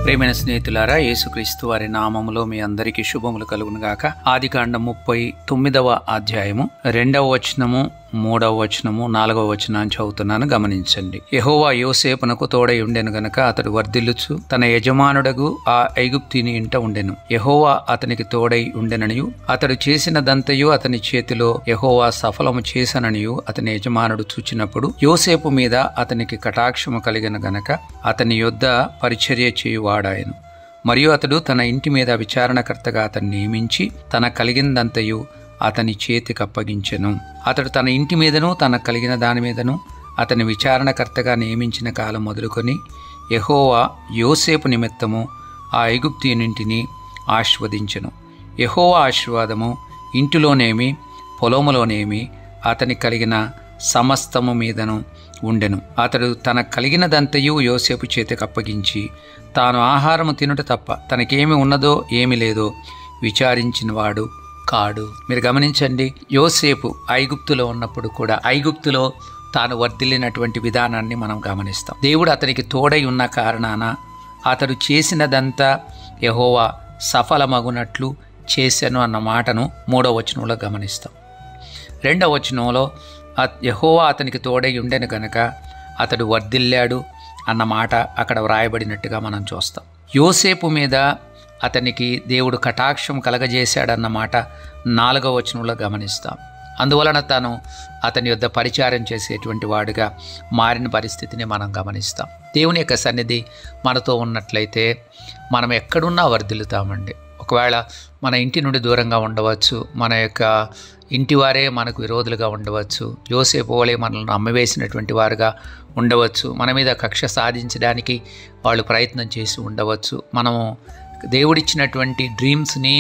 ప్రియమైన స్నేహితులారా, యేసుక్రీస్తు వారి నామములో మీ అందరికీ శుభములు కలుగును గాక. ఆదికాండం 39వ అధ్యాయము 2వ వచనము, 3వ వచనము, 4వ వచనాన్ని చదువుతున్నాను, గమనించండి. యెహోవా యోసేపునకు తోడై ఉండెను గనక అతడు వర్ధిల్లుచు తన యజమానుడగు ఆ ఐగుప్తీని ఇంట ఉండెను. యెహోవా అతనికి తోడై ఉండెననియు అతడు చేసినదంతయు అతని చేతిలో యెహోవా సఫలము చేసననియు అతని యజమానుడు చూచినప్పుడు యోసేపు మీద అతనికి కటాక్షము కలిగిన గనక అతని యొద్ద పరిచర్య చేయువాడాయను. మరియు అతడు తన ఇంటి మీద విచారణకర్తగా అతన్ని నియమించి తన కలిగినదంతయు అతని చేతికి అప్పగించెను. అతడు తన ఇంటి మీదను తన కలిగిన దాని మీదను అతని విచారణకర్తగా నియమించిన కాలం మొదలుకొని యెహోవా యోసేపు నిమిత్తము ఆ ఐగుప్తీయునింటిని ఆశీర్వదించెను. యెహోవా ఆశీర్వాదము ఇంటిలోనేమి పొలములోనేమి అతని కలిగిన సమస్తము మీదను ఉండెను. అతడు తన కలిగినదంతయు యోసేపు చేతికి అప్పగించి తాను ఆహారము తినుట తప్ప తనకేమి ఉన్నదో ఏమి లేదో విచారించినవాడు కాడు. మీరు గమనించండి, యోసేపు ఐగుప్తులో ఉన్నప్పుడు కూడా ఐగుప్తులో తాను వర్ధిల్లినటువంటి విధానాన్ని మనం గమనిస్తాం. దేవుడు అతనికి తోడై ఉన్న కారణాన అతడు చేసినదంతా యెహోవా సఫలమగునట్లు చేశాను అన్న మాటను 3వ వచనంలో గమనిస్తాం. 2వ వచనంలో యెహోవా అతనికి తోడై ఉండెను గనక అతడు వర్ధిల్లాడు అన్న మాట అక్కడ వ్రాయబడినట్టుగా మనం చూస్తాం. యోసేపు మీద అతనికి దేవుడు కటాక్షం కలగజేశాడన్నమాట 4వ వచనంలో గమనిస్తాం. అందువలన తాను అతని యొద్ద పరిచారం చేసేటువంటి వాడుగా మారిన పరిస్థితిని మనం గమనిస్తాం. దేవుని యొక్క సన్నిధి మనతో ఉన్నట్లయితే మనం ఎక్కడున్నా వర్ధిల్లుతామండి. ఒకవేళ మన ఇంటి నుండి దూరంగా ఉండవచ్చు, మన యొక్క ఇంటి వారే మనకు విరోధులుగా ఉండవచ్చు, యోసేపు వలె మనల్ని అమ్మివేసినటువంటి వారుగా ఉండవచ్చు, మన మీద కక్ష సాధించడానికి వాళ్ళు ప్రయత్నం చేసి ఉండవచ్చు, మనము దేవుడిచ్చినటువంటి డ్రీమ్స్ని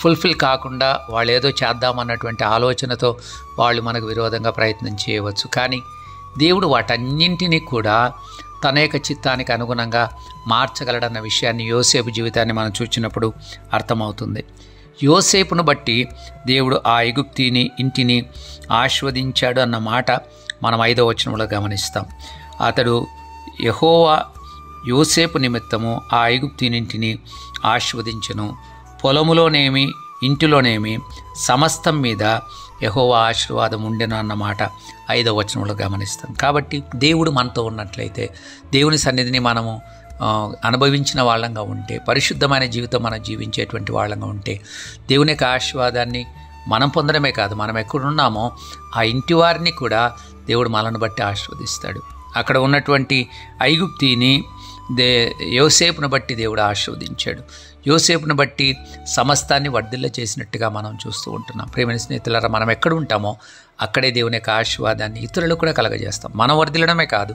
ఫుల్ఫిల్ కాకుండా వాళ్ళు ఏదో చేద్దామన్నటువంటి ఆలోచనతో వాళ్ళు మనకు విరోధంగా ప్రయత్నం చేయవచ్చు. కానీ దేవుడు వాటన్నింటినీ కూడా తన యొక్క చిత్తానికి అనుగుణంగా మార్చగలడన్న విషయాన్ని యోసేపు జీవితాన్ని మనం చూసినప్పుడు అర్థమవుతుంది. యోసేపును బట్టి దేవుడు ఆ ఐగుప్తీని ఇంటిని ఆశీర్వదించాడు అన్న మాట మనం 5వ వచనంలో గమనిస్తాం. అతడు యెహోవా యోసేపు నిమిత్తము ఆ ఐగుప్తీనింటిని ఆశీర్వదించెను. పొలములోనేమి ఇంటిలోనేమి సమస్తం మీద యెహోవా ఆశీర్వాదం ఉండెను అన్నమాట 5వ వచనంలో గమనిస్తాం. కాబట్టి దేవుడు మనతో ఉన్నట్లయితే, దేవుని సన్నిధిని మనము అనుభవించిన వాళ్ళంగా ఉంటే, పరిశుద్ధమైన జీవితం మనం జీవించేటువంటి వాళ్ళంగా ఉంటే, దేవుని యొక్క ఆశీర్వాదాన్ని మనం పొందడమే కాదు, మనం ఎక్కడున్నామో ఆ ఇంటి వారిని కూడా దేవుడు మనల్ని బట్టి ఆశీర్వదిస్తాడు. అక్కడ ఉన్నటువంటి ఐగుప్తీని యోసేపును బట్టి దేవుడు ఆశీర్వదించాడు. యోసేపును బట్టి సమస్తాన్ని వర్ధిల్ల చేసినట్టుగా మనం చూస్తూ ఉంటున్నాం. ప్రియమైన స్నేహితులారా, మనం ఎక్కడ ఉంటామో అక్కడే దేవుని యొక్క ఆశీర్వాదాన్ని ఇతరులకు కూడా కలగజేస్తాం. మనం వర్ధిల్లడమే కాదు,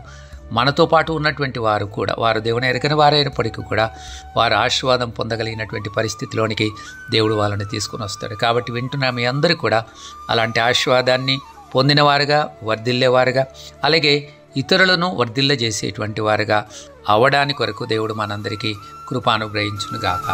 మనతో పాటు ఉన్నటువంటి వారు కూడా, వారు దేవుని ఎరగని వారైనప్పటికీ కూడా వారు ఆశీర్వాదం పొందగలిగినటువంటి పరిస్థితిలోనికి దేవుడు వాళ్ళని తీసుకుని వస్తాడు. కాబట్టి వింటున్న మీ అందరూ కూడా అలాంటి ఆశీర్వాదాన్ని పొందినవారుగా, వర్ధిల్లేవారుగా, అలాగే ఇతరులను వర్ధిల్ల చేసేటువంటి వారుగా అవడానికి కొరకు దేవుడు మనందరికీ కృప అనుగ్రహించును గాక.